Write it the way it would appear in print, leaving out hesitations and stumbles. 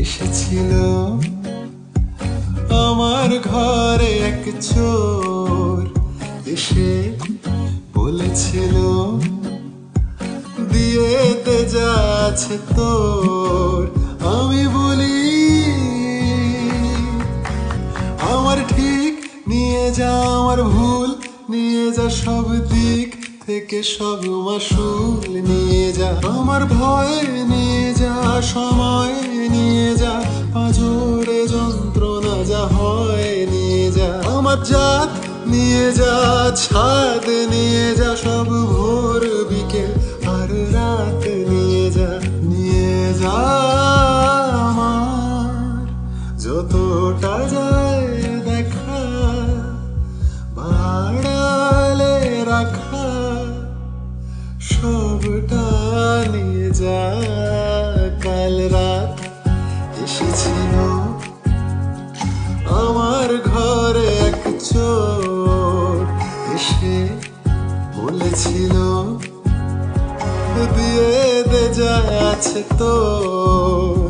এসেছিল আমার ঘরে এক চোর, এসে বলেছিল দিয়েতে যা আছে তোর। আমি বলি আমার ঠিক নিয়ে যা, আমার ভুল নিয়ে যা, সব দিক থেকে সব মাসুল নিয়ে যা। আমার ভয় নিয়ে যা, সময় নিয়ে যা, পাঁজরে যন্ত্রণা যা হয় নিয়ে যা। আমার জাত নিয়ে যা, ছাদ নিয়ে যা, সব ভোর বিকেল আর রাত নিয়ে যা। নিয়ে যা আমার যতটা যায় দেখা, বাড়ালে রাখা সবটা নিয়ে যা। কাল রাত এসেছিল আমার ঘরে এক চোর, এসে বলেছিল দিয়ে দে যা আছে তোর।